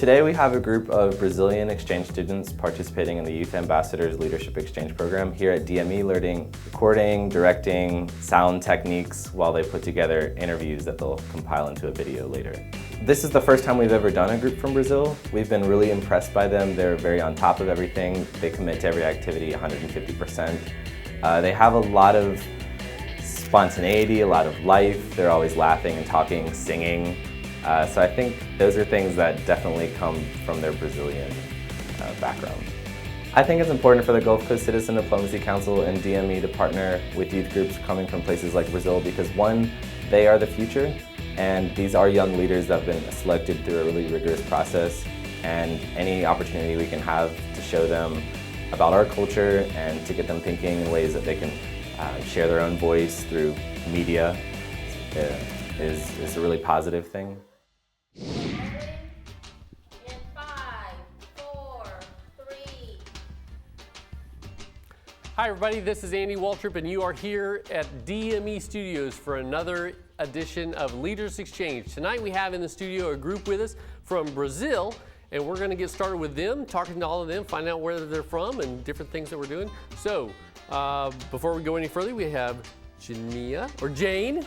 today we have a group of Brazilian exchange students participating in the Youth Ambassadors Leadership Exchange Program here at DME, learning recording, directing, sound techniques while they put together interviews that they'll compile into a video later. This is the first time we've ever done a group from Brazil. We've been really impressed by them. They're very on top of everything. They commit to every activity 150%. They have a lot of spontaneity, a lot of life. They're always laughing and talking, singing. So I think those are things that definitely come from their Brazilian background. I think it's important for the Gulf Coast Citizen Diplomacy Council and DME to partner with youth groups coming from places like Brazil because one, they are the future, and these are young leaders that have been selected through a really rigorous process, and any opportunity we can have to show them about our culture and to get them thinking in ways that they can share their own voice through media is a really positive thing. Hi everybody, this is Andy Waltrip and you are here at DME Studios for another edition of Leaders Exchange. Tonight we have in the studio a group with us from Brazil, and we're going to get started with them, talking to all of them, find out where they're from and different things that we're doing. So before we go any further, we have Jania, or Jane,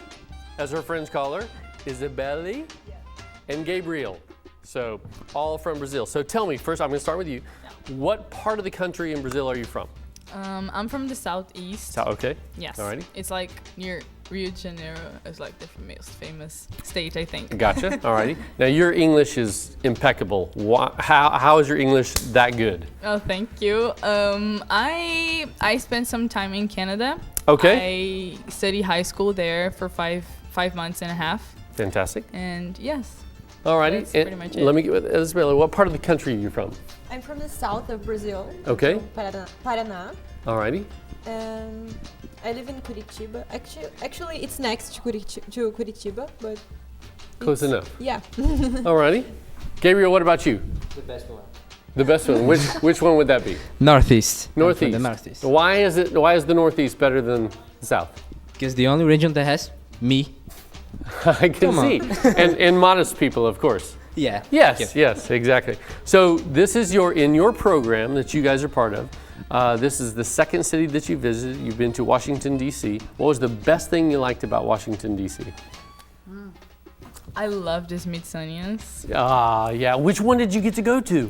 as her friends call her, Isabelle, and Gabriel. So all from Brazil. So tell me, first I'm going to start with you. What part of the country in Brazil are you from? I'm from the southeast. Okay. Yes. Alrighty. It's like near Rio de Janeiro. It's like the most famous state, I think. Gotcha. Alrighty. Now your English is impeccable. How is your English that good? Oh, thank you. I spent some time in Canada. Okay. I studied high school there for five months and a half. Fantastic. And yes. Alrighty. That's pretty much it. Let me get with Isabella. What part of the country are you from? I'm from the south of Brazil. Okay. Paraná. Alrighty. And I live in Curitiba. Actually, it's next to Curitiba, but Close enough. Yeah. Alrighty. Gabriel, what about you? The best one. The best one. Which one would that be? Northeast. Northeast. The Northeast. Why is the Northeast better than the South? Because the only region that has me. I can see. And modest people, of course. Yeah. Yes, exactly. So this is in your program that you guys are part of. This is the second city that you visited. You've been to Washington, D.C. What was the best thing you liked about Washington, D.C.? I love the Smithsonian's. Yeah. Which one did you get to go to?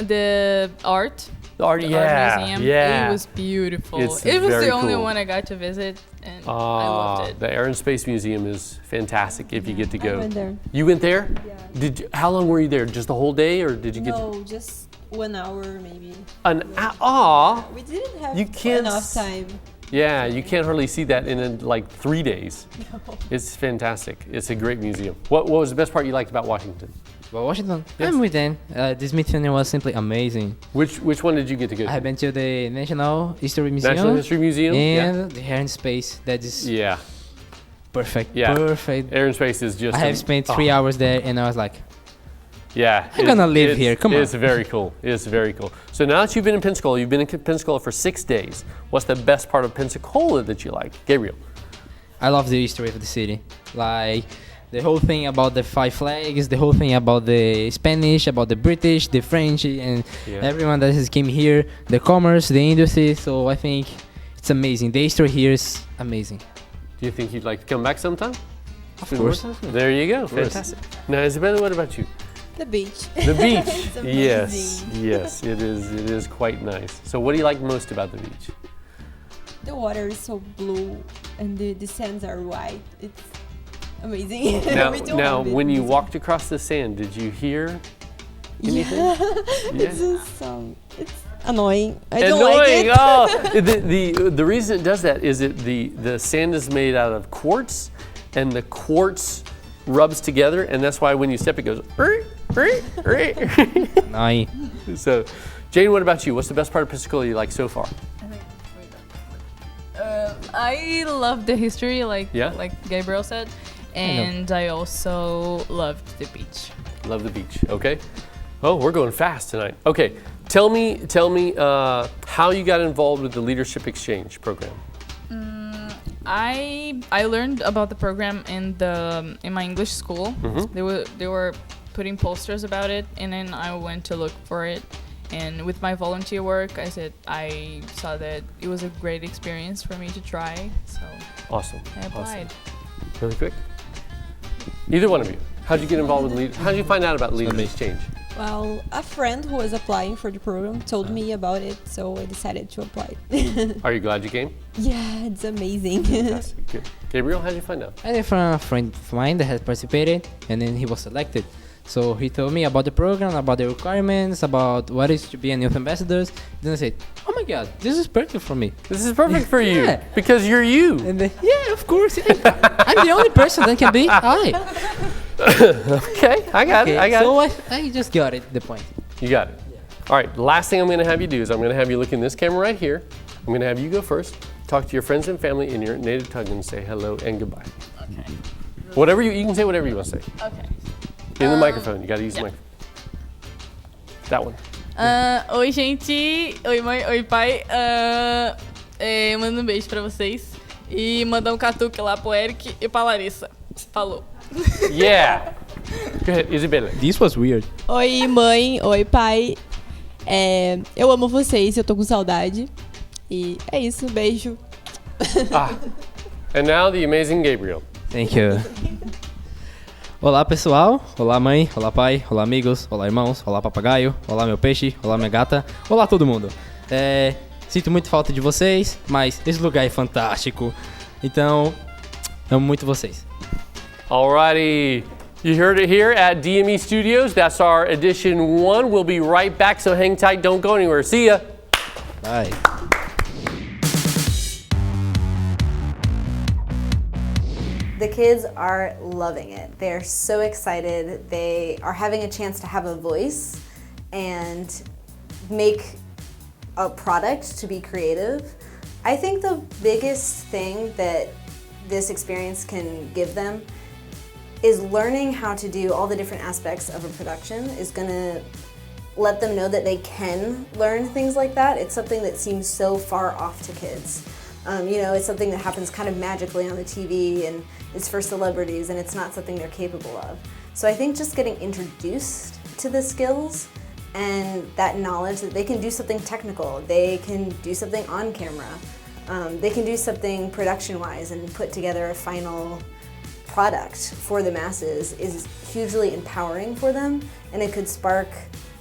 The art. The art museum. Yeah. It was beautiful. It's It was very the only cool. one I got to visit, and I loved it. The Air and Space Museum is fantastic if you get to go. I went there. You went there? Yeah. How long were you there? Just the whole day, or did you get? No, just 1 hour maybe. We didn't have You can't enough time. Yeah, you can't hardly see that in like 3 days. No. It's fantastic. It's a great museum. What was the best part you liked about Washington? Well, Washington, Yes. I'm with them. The Smithsonian was simply amazing. Which one did you get to go to? I have been to the National History Museum. National History Museum? And the Air and Space. That is Yeah. perfect. Yeah. Perfect. Air and Space is just... I have spent 3 hours there, and I was like, Yeah. I'm gonna live here, come on. It's very cool. It's very cool. So now that you've been in Pensacola, you've been in Pensacola for 6 days. What's the best part of Pensacola that you like? Gabriel? I love the history of the city. Like, the whole thing about the 5 flags, the whole thing about the Spanish, about the British, the French, and everyone that has came here, the commerce, the industry. So I think it's amazing. The history here is amazing. Do you think you'd like to come back sometime? Of course. There you go. Fantastic. Now, Isabella, what about you? The beach. The beach. It's amazing. Yes, it is. It is quite nice. So what do you like most about the beach? The water is so blue and the sands are white. It's amazing. Now, when you walked across the sand, did you hear anything? It's a song. It's annoying. I don't like it. Oh, the reason it does that is the sand is made out of quartz, and the quartz rubs together, and that's why when you step, it goes. Nice. So, Jane, what about you? What's the best part of Pensacola you like so far? I love the history, like Gabriel said, and I also loved the beach. Love the beach. Okay. Oh, we're going fast tonight. Okay. Tell me how you got involved with the Leadership Exchange program. I learned about the program in my English school. They were putting posters about it, and then I went to look for it. And with my volunteer work, I saw that it was a great experience for me to try. So awesome. I applied. Awesome. Really quick. Either one of you. How'd you get involved with How did you find out about Leaders Exchange? Well, a friend who was applying for the program told me about it, so I decided to apply. Are you glad you came? Yeah, it's amazing. Fantastic. Good. Gabriel, how did you find out? I heard from a friend of mine that had participated, and then he was selected. So he told me about the program, about the requirements, about what is to be a youth ambassador. Then I said, "Oh my God, this is perfect for me." This is perfect for you Yeah. because you're you. And then, yeah, of course. I'm the only person that can be. I. Okay, I got it. I got it. So I just got it. The point. You got it. All right, last thing I'm going to have you do is I'm going to have you look in this camera right here. I'm going to have you go first, talk to your friends and family in your native tongue and say hello and goodbye. Okay. Whatever you can say whatever you want to say. Okay. In the microphone, you got to use the microphone. That one. Oi, gente. Oi, mãe. Oi, pai. Mando beijo pra vocês. E mandar catuque lá pro Eric e pra Larissa. Falou. Yeah. Go ahead, Isabella. This was weird. Oi, mãe. Oi, pai. Eu amo vocês, eu tô com saudade. E é isso, beijo. And now the amazing Gabriel. Thank you. Olá, pessoal. Olá, mãe. Olá, pai. Olá, amigos. Olá, irmãos. Olá, papagaio. Olá, meu peixe. Olá, minha gata. Olá, todo mundo. Sinto muito falta de vocês, mas esse lugar é fantástico. Então, amo muito vocês. Alrighty. You heard it here at DME Studios. That's our edition 1. We'll be right back, so hang tight. Don't go anywhere. See ya. Bye. The kids are loving it. They're so excited. They are having a chance to have a voice and make a product, to be creative. I think the biggest thing that this experience can give them is learning how to do all the different aspects of a production is going to let them know that they can learn things like that. It's something that seems so far off to kids. It's something that happens kind of magically on the TV and it's for celebrities and it's not something they're capable of. So I think just getting introduced to the skills and that knowledge that they can do something technical, they can do something on camera, they can do something production-wise and put together a final product for the masses is hugely empowering for them, and it could spark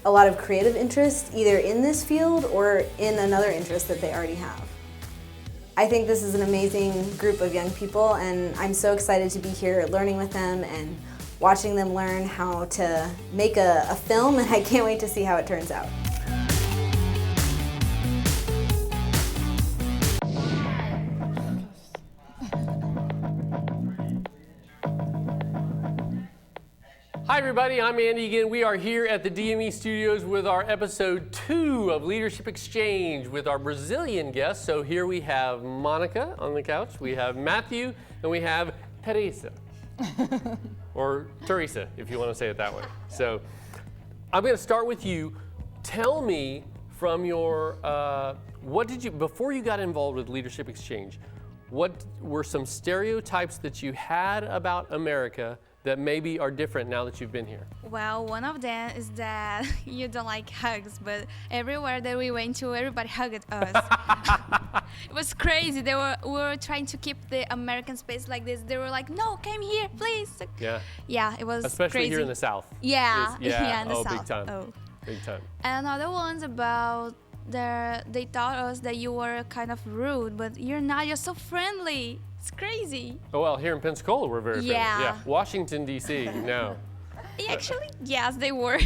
a lot of creative interest either in this field or in another interest that they already have. I think this is an amazing group of young people, and I'm so excited to be here learning with them and watching them learn how to make a film, and I can't wait to see how it turns out. Hi everybody, I'm Andy again. We are here at the DME Studios with our episode 2 of Leadership Exchange with our Brazilian guests. So here we have Monica on the couch, we have Matthew, and we have Teresa. Or Teresa, if you want to say it that way. So I'm going to start with you. Tell me from your, before you got involved with Leadership Exchange, what were some stereotypes that you had about America that maybe are different now that you've been here? Well, one of them is that you don't like hugs, but everywhere that we went to, everybody hugged us. It was crazy. We were trying to keep the American space like this. They were like, "No, come here, please." Yeah. Yeah, it was especially crazy. Here in the South. Yeah, yeah, in the South. Big time. Oh. Big time. And another one's about they taught us that you were kind of rude, but you're not. You're so friendly. It's crazy. Oh, well, here in Pensacola, we're very friendly. Yeah. Washington, D.C., no. Actually, yes, they were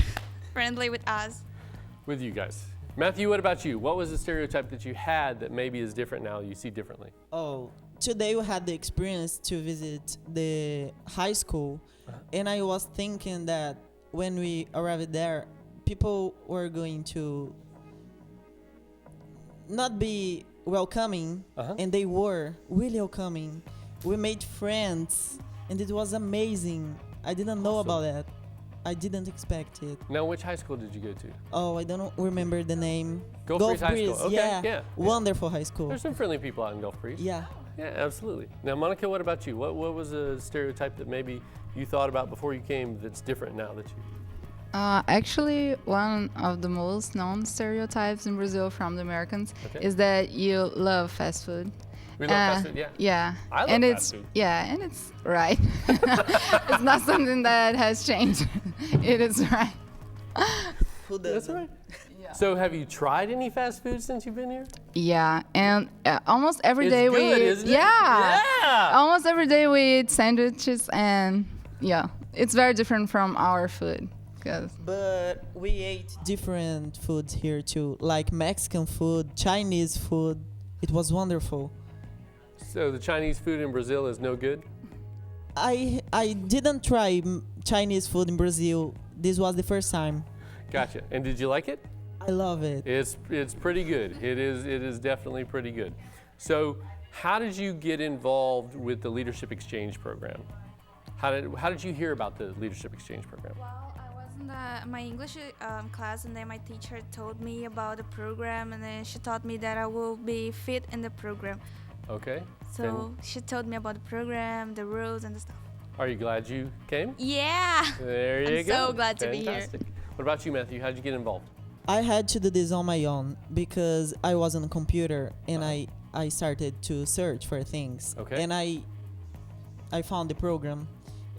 friendly with us. With you guys. Matthew, what about you? What was the stereotype that you had that maybe is different now, you see differently? Oh, today we had the experience to visit the high school, and I was thinking that when we arrived there, people were going to not be welcoming, and they were really welcoming. We made friends, and it was amazing. I didn't know about that. I didn't expect it. Now, which high school did you go to? Oh, I don't remember the name. Gulf Breeze High School. Okay, yeah. Wonderful high school. There's some friendly people out in Gulf Breeze. Yeah. Yeah, absolutely. Now, Monica, what about you? What was a stereotype that maybe you thought about before you came that's different now that you... Actually, one of the most known stereotypes in Brazil from the Americans Okay. is that you love fast food. We love fast food, yeah. Yeah. I love and fast it's food. Yeah, and it's right. It's not something that has changed. It is right. Who does That's right. So have you tried any fast food since you've been here? Yeah, and almost every It's day good, we eat. isn't it? Yeah. Yeah. Almost every day we eat sandwiches, and yeah, it's very different from our food. But we ate different foods here too, like Mexican food, Chinese food. It was wonderful. So the Chinese food in Brazil is no good? I didn't try Chinese food in Brazil. This was the first time. Gotcha. And did you like it? I love it. It's pretty good. It is definitely pretty good. So how did you get involved with the Leadership Exchange Program? How did you hear about the Leadership Exchange Program? Well, I was in my English class, and then my teacher told me about the program, and then she taught me that I will be fit in the program. Okay. So she told me about the program, the rules, and the stuff. Are you glad you came? Yeah. There you I'm go. so glad to be here. Fantastic. What about you, Matthew? How did you get involved? I had to do this on my own because I was on a computer and I started to search for things. Okay. And I found the program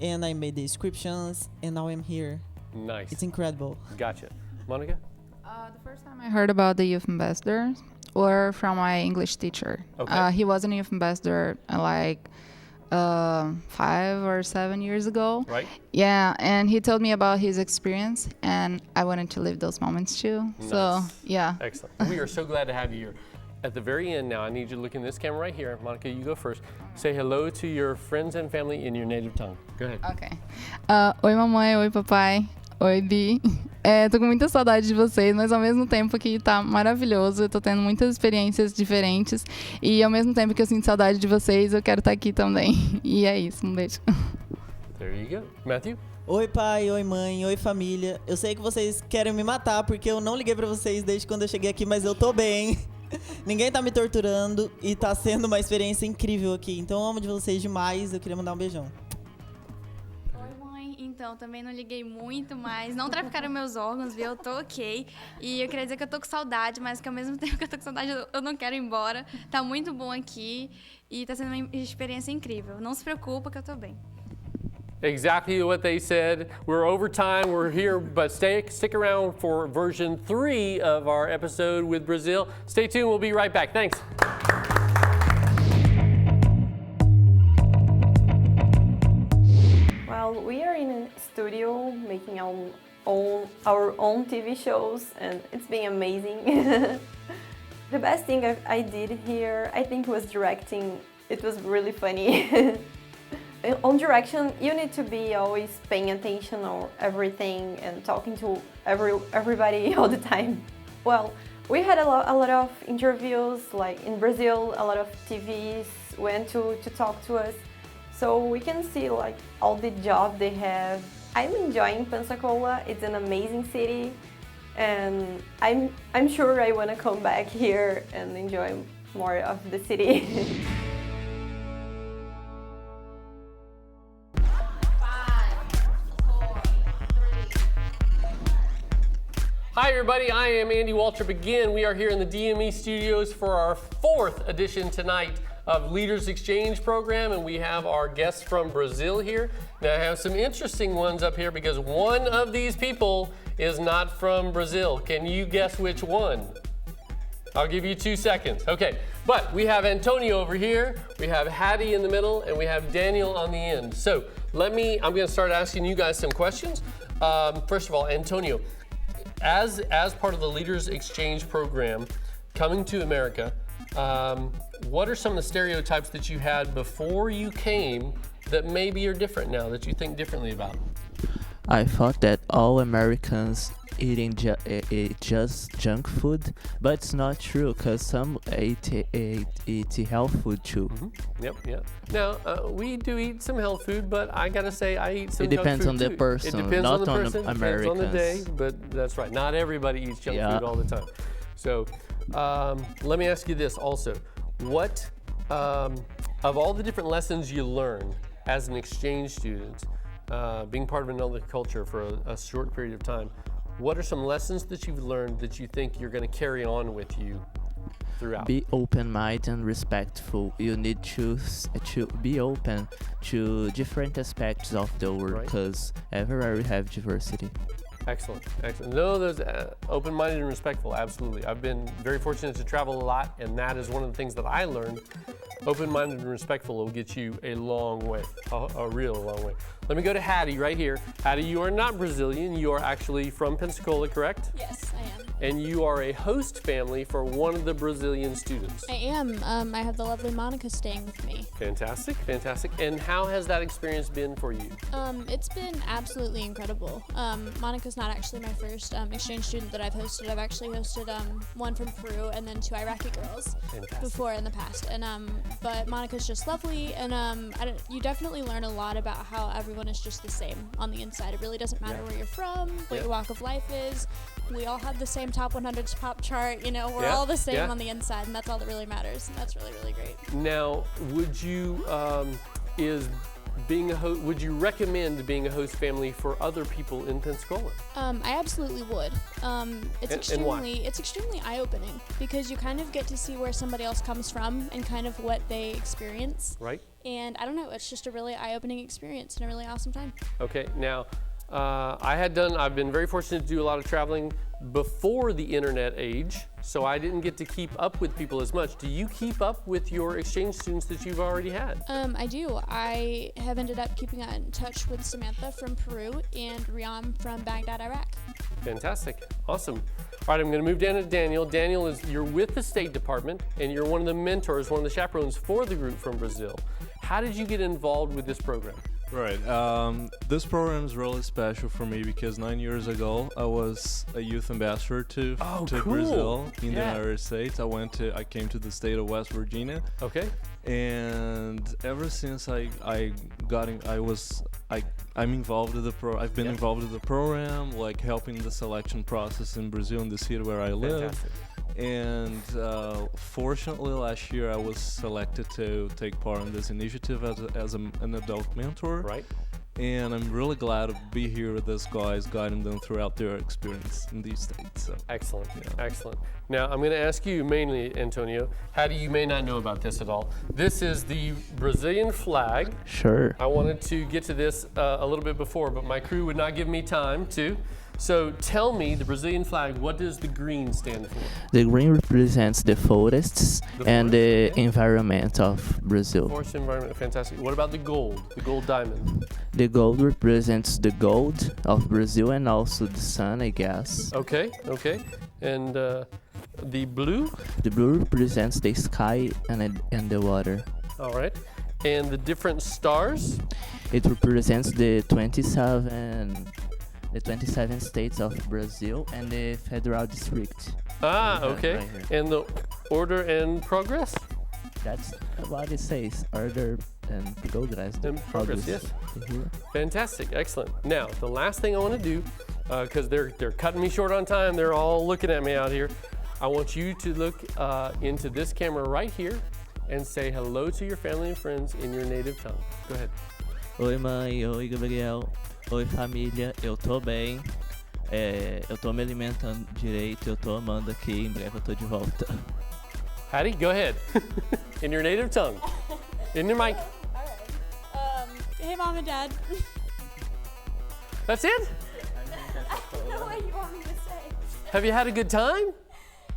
and I made the descriptions and now I'm here. Nice. It's incredible. Gotcha. Monica? The first time I heard about the youth ambassadors were from my English teacher. Okay. He was a youth ambassador like 5 or 7 years ago. Right. Yeah, and he told me about his experience, and I wanted to live those moments too. Nice. So, yeah. Excellent. We are so glad to have you here. At the very end now, I need you to look in this camera right here. Monica, you go first. Say hello to your friends and family in your native tongue. Go ahead. Ok. Oi, mamãe. Oi, papai. Oi, Bi. Tô com muita saudade de vocês, mas ao mesmo tempo que tá maravilhoso, eu tô tendo muitas experiências diferentes e ao mesmo tempo que eu sinto saudade de vocês, eu quero estar aqui também. E é isso, um beijo. There you go. Matthew? Oi pai, oi mãe, oi família. Eu sei que vocês querem me matar porque eu não liguei pra vocês desde quando eu cheguei aqui, mas eu tô bem. Ninguém tá me torturando e tá sendo uma experiência incrível aqui. Então eu amo de vocês demais, eu queria mandar um beijão. Então, também não liguei muito, mas não traficaram meus órgãos, viu? Eu tô ok. E eu queria dizer que eu tô com saudade, mas que ao mesmo tempo que eu tô com saudade, eu não quero ir embora. Tá muito bom aqui e tá sendo uma experiência incrível. Não se preocupa que eu tô bem. Exactly what they said. We're over time. We're here, but stick around for version 3 of our episode with Brazil. Stay tuned. We'll be right back. Thanks. Well, we are in a studio making our own TV shows, and it's been amazing. The best thing I did here, I think, was directing. It was really funny. On direction, you need to be always paying attention on everything and talking to everybody all the time. Well, we had a lot of interviews, like in Brazil, a lot of TVs went to talk to us. So we can see like all the job they have. I'm enjoying Pensacola. It's an amazing city, and I'm sure I want to come back here and enjoy more of the city. Hi everybody, I am Andy Waltrip again. We are here in the DME studios for our 4th edition tonight of Leaders Exchange Program, and we have our guests from Brazil here. Now I have some interesting ones up here because one of these people is not from Brazil. Can you guess which one? I'll give you 2 seconds. Okay, but we have Antonio over here, we have Hattie in the middle, and we have Daniel on the end. So I'm gonna start asking you guys some questions. First of all, Antonio, as part of the Leaders Exchange Program, coming to America, what are some of the stereotypes that you had before you came that maybe are different now, that you think differently about? I thought that all Americans eating just junk food, but it's not true because some eat health food too. Yep. Now, we do eat some health food, but I gotta say I eat some It junk depends food on the too. person, It depends not on the on person, depends on the day, but that's right. Not everybody eats junk food all the time. So, let me ask you this also. What, of all the different lessons you learn as an exchange student, being part of another culture for a short period of time, what are some lessons that you've learned that you think you're going to carry on with you throughout? Be open-minded and respectful. You need to be open to different aspects of the world because everywhere we have diversity. Excellent. No, those open-minded and respectful, absolutely. I've been very fortunate to travel a lot, and that is one of the things that I learned. Open-minded and respectful will get you a long way, a real long way. Let me go to Hattie right here. Hattie, you are not Brazilian. You are actually from Pensacola, correct? Yes, I am. And you are a host family for one of the Brazilian students. I am. I have the lovely Monica staying with me. Fantastic. And how has that experience been for you? It's been absolutely incredible. Monica's not actually my first exchange student that I've hosted. I've actually hosted one from Peru and then 2 Iraqi girls before in the past. And but Monica's just lovely, and you definitely learn a lot about how everyone is just the same on the inside. It really doesn't matter where you're from, what your walk of life is. We all have the same top 100 pop chart, you know, we're all the same on the inside, and that's all that really matters, and that's really, really great. Now, would you, would you recommend being a host family for other people in Pensacola? I absolutely would. It's extremely eye-opening because you kind of get to see where somebody else comes from and kind of what they experience. Right. And I don't know, it's just a really eye-opening experience and a really awesome time. Okay, now, I've been very fortunate to do a lot of traveling before the internet age, so I didn't get to keep up with people as much. Do you keep up with your exchange students that you've already had? I do. I have ended up keeping in touch with Samantha from Peru and Riyam from Baghdad, Iraq. Fantastic. Awesome. All right, I'm going to move down to Daniel. Daniel, you're with the State Department, and you're one of the mentors, one of the chaperones for the group from Brazil. How did you get involved with this program? Right. This program is really special for me because 9 years ago I was a youth ambassador to Brazil in the United States. I came to the state of West Virginia. Okay. And ever since I'm involved in I've been involved in the program, like helping the selection process in Brazil, in the city where I live. Fantastic. And fortunately last year I was selected to take part in this initiative as an adult mentor. Right. And I'm really glad to be here with these guys, guiding them throughout their experience in these states. So. Excellent. Now I'm going to ask you mainly, Antonio, you may not know about this at all. This is the Brazilian flag. Sure. I wanted to get to this a little bit before, but my crew would not give me time to. So tell me, the Brazilian flag, what does the green stand for? The green represents the forests and the environment of Brazil. Forest environment, fantastic. What about the gold diamond? The gold represents the gold of Brazil and also the sun, I guess. Okay. And the blue? The blue represents the sky and the water. All right. And the different stars? It represents the 27 states of Brazil and the federal district. Okay. Right, and the order and progress? That's what it says, order and progress. Yes. Fantastic, excellent. Now, the last thing I want to do, because they're cutting me short on time, they're all looking at me out here. I want you to look into this camera right here and say hello to your family and friends in your native tongue. Go ahead. Oi mãe, oi Gabriel, oi família, eu tô bem, eu tô me alimentando direito, eu tô amando aqui, em breve eu tô de volta. Hattie, go ahead. In your native tongue. In your mic. All right. Hey mom and dad. That's it? I don't know what you want me to say. Have you had a good time?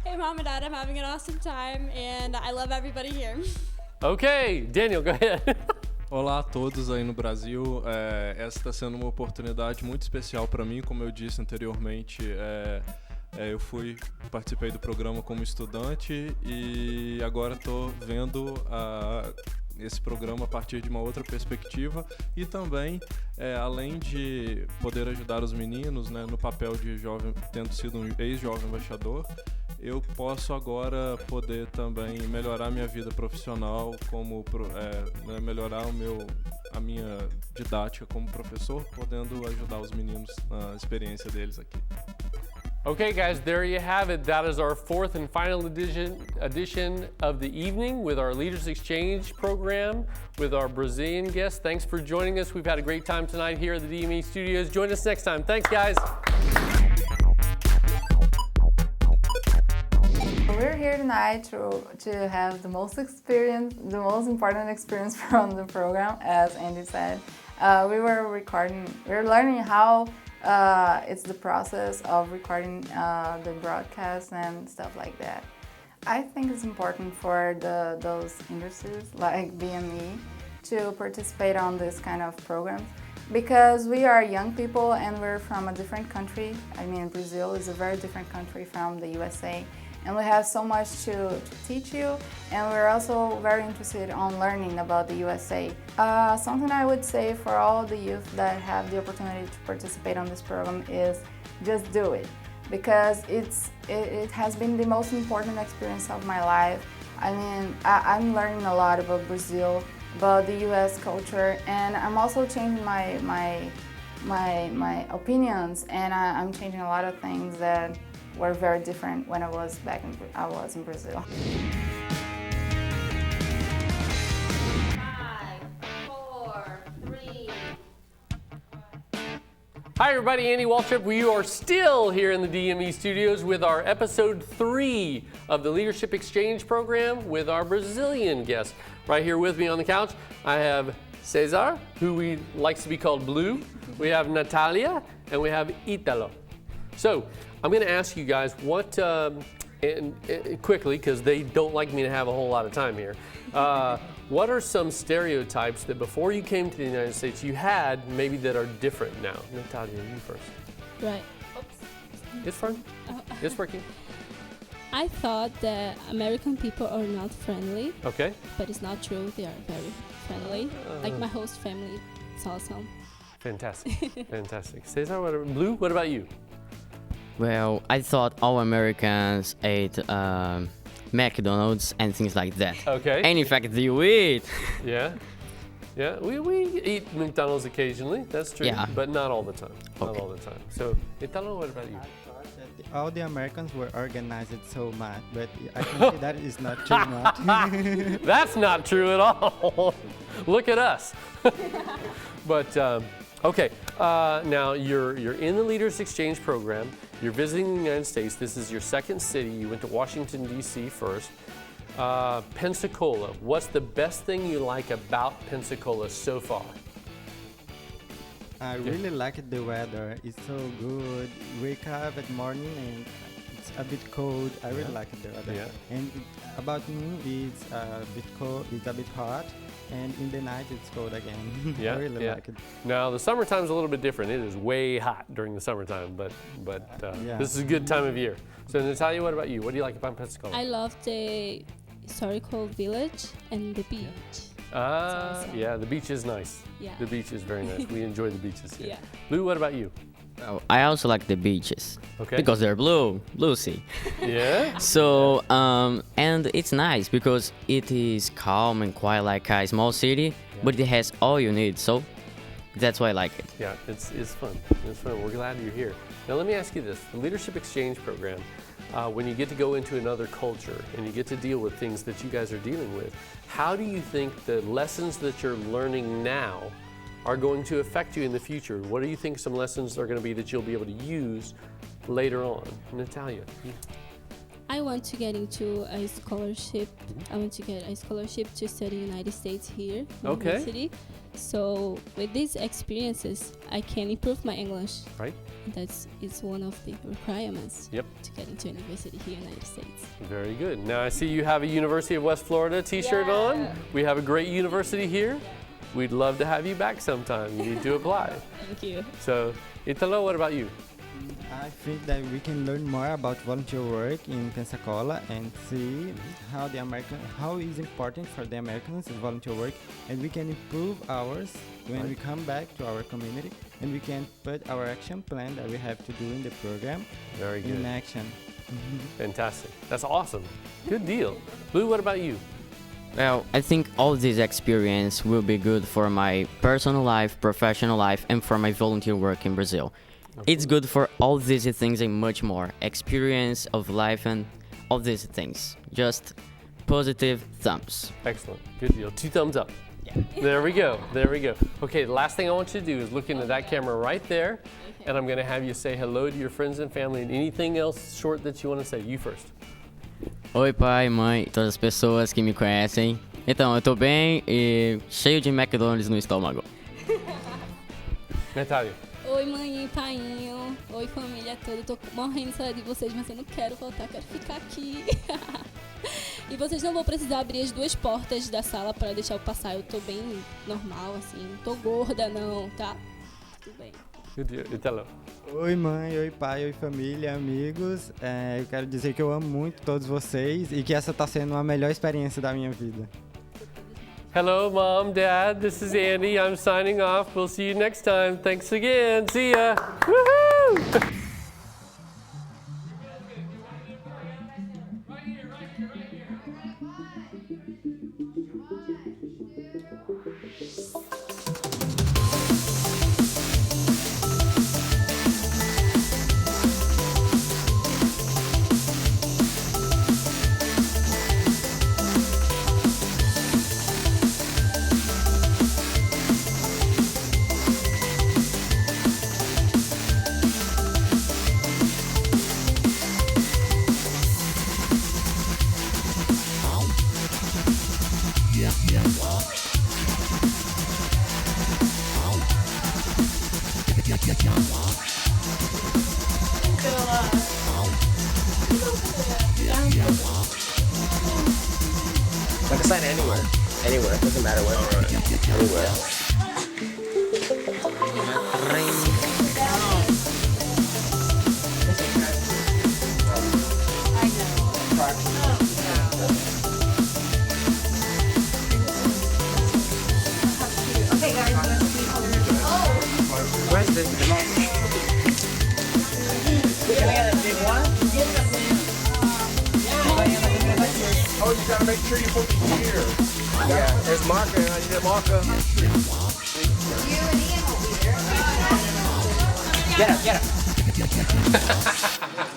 Hey mom and dad, I'm having an awesome time and I love everybody here. Okay, Daniel, go ahead. Olá a todos aí no Brasil, essa está sendo uma oportunidade muito especial para mim, como eu disse anteriormente, eu participei do programa como estudante e agora estou vendo esse programa a partir de uma outra perspectiva e também, além de poder ajudar os meninos, né, no papel de jovem, tendo sido um ex-jovem embaixador, eu posso agora poder também melhorar minha vida profissional, melhorar a minha didática como professor, podendo ajudar os meninos na experiência deles aqui. Okay, guys, there you have it. That is our fourth and final edition of the evening with our Leaders Exchange program with our Brazilian guests. Thanks for joining us. We've had a great time tonight here at the DME studios. Join us next time. Thanks, guys. We're here tonight to have the most important experience from the program, as Andy said. We're learning how it's the process of recording the broadcast and stuff like that. I think it's important for those industries like DME to participate on this kind of programs because we are young people and we're from a different country. I mean, Brazil is a very different country from the USA. And we have so much to teach you, and we're also very interested on learning about the USA. Something I would say for all the youth that have the opportunity to participate on this program is just do it, because it has been the most important experience of my life. I mean, I'm learning a lot about Brazil, about the US culture, and I'm also changing my opinions, and I'm changing a lot of things that were very different when I was in Brazil. 5, 4, 3. Hi everybody, Andy Waltrip. We are still here in the DME studios with our episode 3 of the Leadership Exchange program with our Brazilian guest. Right here with me on the couch, I have Cesar, who likes to be called Blue. We have Natalia, and we have Italo. So, I'm going to ask you guys what, and quickly, because they don't like me to have a whole lot of time here. What are some stereotypes that before you came to the United States you had, maybe that are different now? Natalia, you first. Right. Oops. It's fine. It's working. I thought that American people are not friendly. Okay. But it's not true. They are very friendly. Like my host family, it's awesome. Fantastic. Fantastic. Cesar, Blue, what about you? Well, I thought all Americans ate McDonald's and things like that. Okay. And in fact, you eat. Yeah. Yeah, we eat McDonald's occasionally, that's true. Yeah. But not all the time. Okay. Not all the time. So, Italo, what about you? I thought that all the Americans were organized so much, but I can say that is not true. Not. That's not true at all. Look at us. But, okay, now you're in the Leaders Exchange program. You're visiting the United States. This is your second city. You went to Washington, D.C. first. Pensacola, what's the best thing you like about Pensacola so far? I really like the weather. It's so good. Wake up at morning and it's a bit cold. I really like the weather. Yeah. And about noon, it's a bit cold. It's a bit hot. And in the night, it's cold again. Yeah, I really like it. Now, the summertime's a little bit different. It is way hot during the summertime, but this is a good time of year. So, Natalia, what about you? What do you like about Pensacola? I love the historical village and the beach. Awesome. Yeah, the beach is nice. Yeah. The beach is very nice. We enjoy the beaches here. Yeah. Lou, what about you? Oh, I also like the beaches. Okay. Because they're blue sea. Yeah. So, and it's nice because it is calm and quiet like a small city, but it has all you need. So, that's why I like it. Yeah, it's fun. It's fun. We're glad you're here. Now, let me ask you this: the Leadership Exchange program, when you get to go into another culture and you get to deal with things that you guys are dealing with, how do you think the lessons that you're learning now are going to affect you in the future? What do you think some lessons are going to be that you'll be able to use later on? Natalia. I want to get into a scholarship. I want to get a scholarship to study in the United States here, university. So with these experiences, I can improve my English. Right. That is one of the requirements to get into a university here in the United States. Very good. Now I see you have a University of West Florida t-shirt on. We have a great university here. We'd love to have you back sometime. You need to apply. Thank you. So, Italo, what about you? I think that we can learn more about volunteer work in Pensacola and see how is important for the Americans in volunteer work, and we can improve ours when we come back to our community, and we can put our action plan that we have to do in the program in action. Fantastic. That's awesome. Good deal. Blue, what about you? Well, I think all this experience will be good for my personal life, professional life, and for my volunteer work in Brazil. It's good for all these things and much more. Experience of life and all these things. Just positive thumbs. Excellent. Good deal. 2 thumbs up. Yeah. There we go. There we go. Okay, the last thing I want you to do is look into that camera right there, and I'm going to have you say hello to your friends and family and anything else short that you want to say. You first. Oi, pai, mãe, todas as pessoas que me conhecem. Então, eu tô bem e cheio de McDonald's no estômago. Natália. Oi, mãe e painho. Oi, família toda. Eu tô morrendo de saudade de vocês, mas eu não quero voltar, quero ficar aqui. E vocês não vão precisar abrir as 2 portas da sala para deixar eu passar. Eu tô bem normal, assim. Não tô gorda, não, tá? Tudo bem. Italo. Oi mãe, oi pai, oi família, amigos. Eu quero dizer que eu amo muito todos vocês e que essa tá sendo a melhor experiência da minha vida. Hello, Mom, Dad. This is Andy. I'm signing off. We'll see you next time. Thanks again. See ya. Woohoo! Like a sign anywhere. Anywhere. Doesn't matter where. Anywhere. Okay, guys. Where's the Can I get a big one? Oh, you gotta make sure you put the here. Yeah, there's marker. You need a marker. You and Ian will be there. Get him, get him.